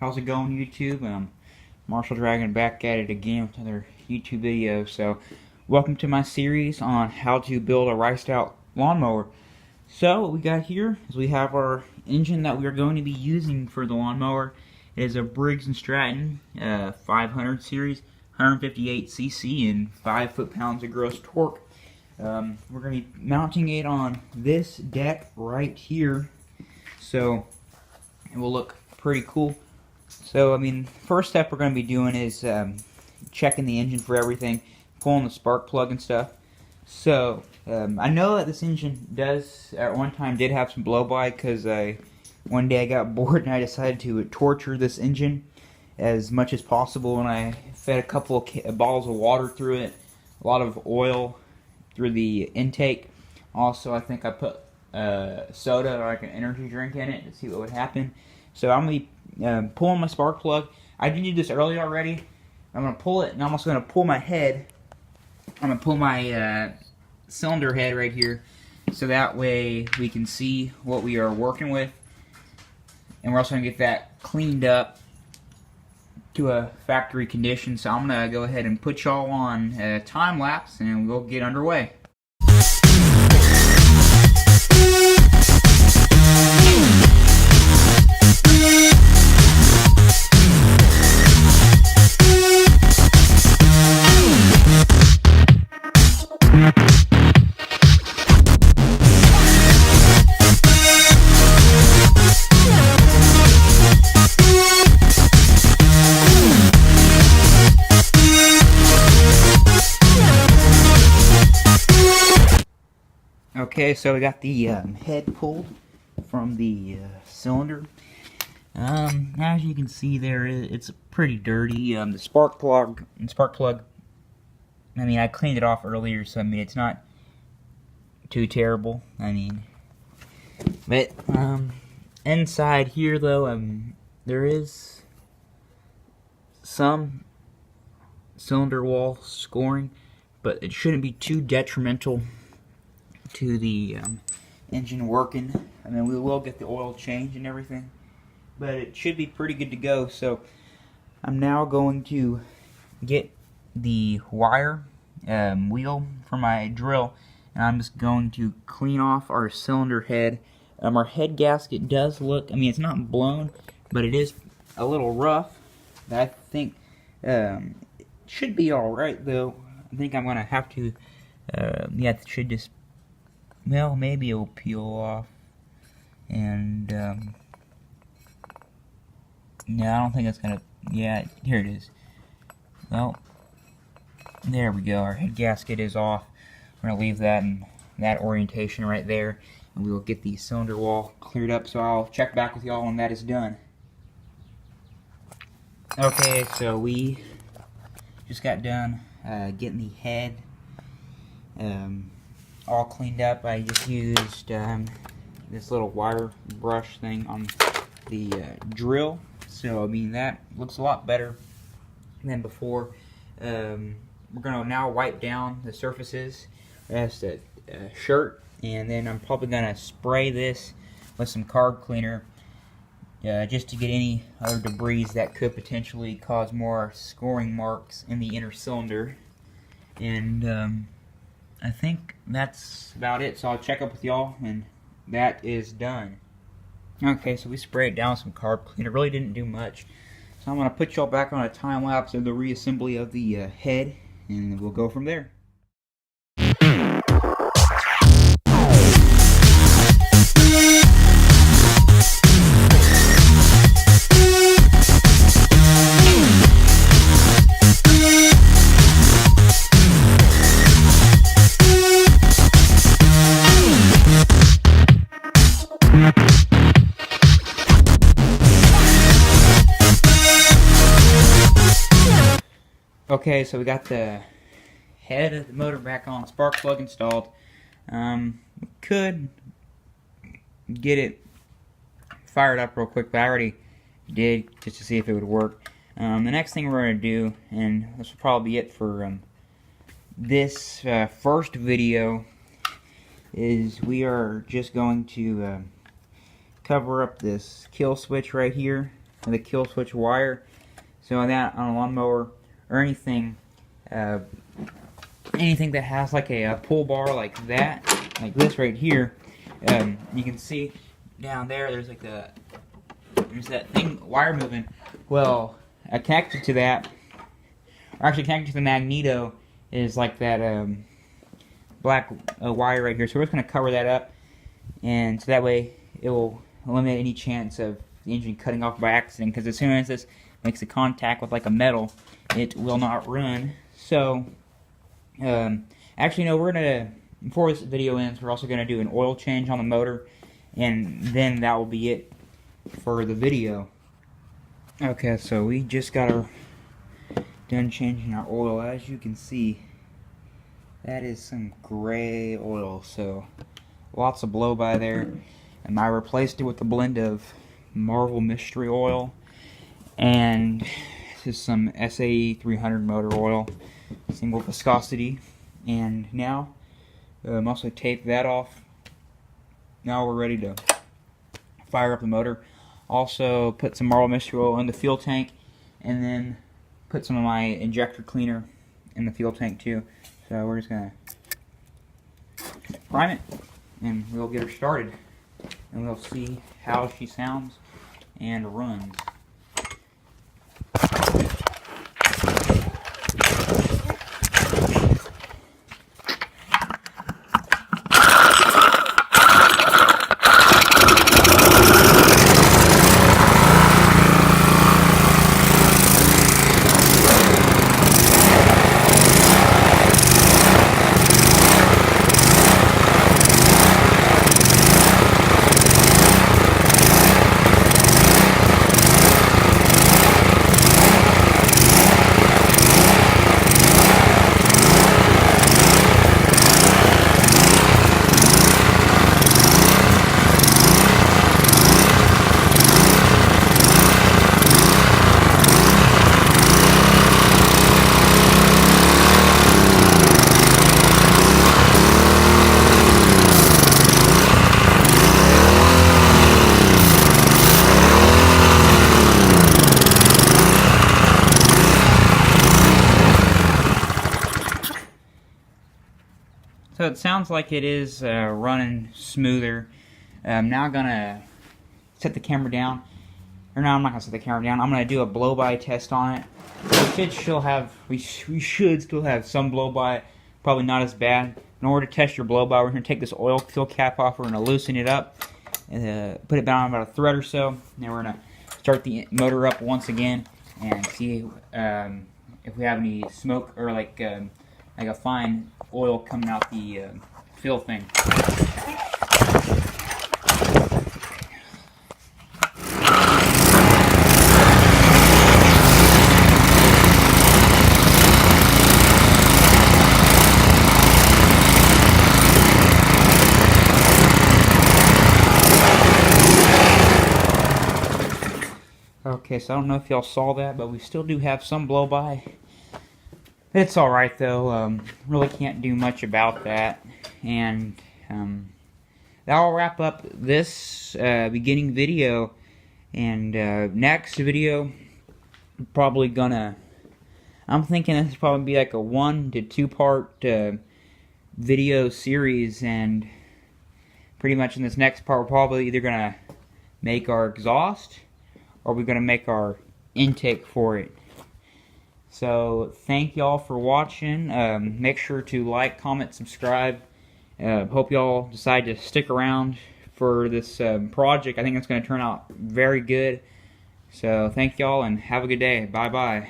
How's it going, YouTube? Marshall Dragon back at it again with another YouTube video. So, welcome to my series on how to build a riced-out lawnmower. So, what we got here is we have our engine that we are going to be using for the lawnmower. It is a Briggs & Stratton 500 series, 158 cc and 5 foot-pounds of gross torque. We're going to be mounting it on this deck right here, so it will look pretty cool. So, first step we're going to be doing is checking the engine for everything, pulling the spark plug and stuff. So, I know that this engine does, at one time, did have some blow-by, because one day I got bored and I decided to torture this engine as much as possible, and I fed a couple of bottles of water through it, a lot of oil through the intake. Also, I think I put soda or like an energy drink in it to see what would happen. So I'm going to be pulling my spark plug. I did do this earlier already. I'm going to pull it, and I'm also going to pull my head. I'm going to pull my cylinder head right here, so that way we can see what we are working with. And we're also going to get that cleaned up to a factory condition. So I'm going to go ahead and put y'all on a time lapse, and we'll get underway. Okay, so we got the head pulled from the cylinder. As you can see there, it's pretty dirty. The spark plug, I cleaned it off earlier, so it's not too terrible. But inside here though, there is some cylinder wall scoring, but it shouldn't be too detrimental to the engine working. We will get the oil change and everything, but it should be pretty good to go. So I'm now going to get the wire wheel for my drill, and I'm just going to clean off our cylinder head. Our head gasket does look, it's not blown, but it is a little rough. I think it should be alright though. I think I'm going to have to, it should just, well, maybe it'll peel off, and no, I don't think it's gonna, yeah, here it is. Well, there we go, our head gasket is off. We're gonna leave that in that orientation right there, and we will get the cylinder wall cleared up, so I'll check back with y'all when that is done. Okay, so we just got done getting the head all cleaned up. I just used this little wire brush thing on the drill, so that looks a lot better than before. We're gonna now wipe down the surfaces as the shirt, and then I'm probably gonna spray this with some carb cleaner just to get any other debris that could potentially cause more scoring marks in the inner cylinder. And I think that's about it, so I'll check up with y'all when that is done. Okay, so we sprayed down some carb cleaner. It really didn't do much. So I'm going to put y'all back on a time lapse of the reassembly of the head, and we'll go from there. Okay, so we got the head of the motor back on, spark plug installed. We could get it fired up real quick, but I already did just to see if it would work. The next thing we're going to do, and this will probably be it for this first video, is we are just going to cover up this kill switch right here. the kill switch wire. So on that, on a lawnmower or anything that has like a pull bar like that, like this right here, you can see down there's like there's that thing, wire moving. Well, connected to that, or actually connected to the magneto, is like that black wire right here. So we're just going to cover that up, and so that way it will eliminate any chance of the engine cutting off by accident, because as soon as this makes a contact with like a metal, it will not run. So actually no, we're gonna, before this video ends, we're also gonna do an oil change on the motor, and then that will be it for the video. Okay, so we just got done changing our oil. As you can see, that is some gray oil, so lots of blow by there. And I replaced it with a blend of Marvel Mystery Oil, and this is some SAE 300 motor oil, single viscosity. And now I'm also taped that off. Now we're ready to fire up the motor. Also put some Marvel Mystery Oil in the fuel tank, and then put some of my injector cleaner in the fuel tank too. So we're just gonna prime it, and we'll get her started, and we'll see how she sounds and runs. So it sounds like it is running smoother. I'm now gonna set the camera down. Or no, I'm not gonna set the camera down. I'm gonna do a blow-by test on it. We should still have some blow-by, probably not as bad. In order to test your blow-by, we're gonna take this oil fill cap off. We're gonna loosen it up, and put it down about a thread or so. Then we're gonna start the motor up once again and see if we have any smoke or like a fine oil coming out the fill thing. Okay, so I don't know if y'all saw that, but we still do have some blow-by. It's alright though, really can't do much about that. And that'll wrap up this beginning video. And next video, I'm thinking this will probably be like a 1 to 2 part video series. And pretty much in this next part, we're probably either going to make our exhaust, or we're going to make our intake for it. So thank y'all for watching. Make sure to like, comment, subscribe. Hope y'all decide to stick around for this project. I think it's going to turn out very good. So thank y'all and have a good day. Bye bye.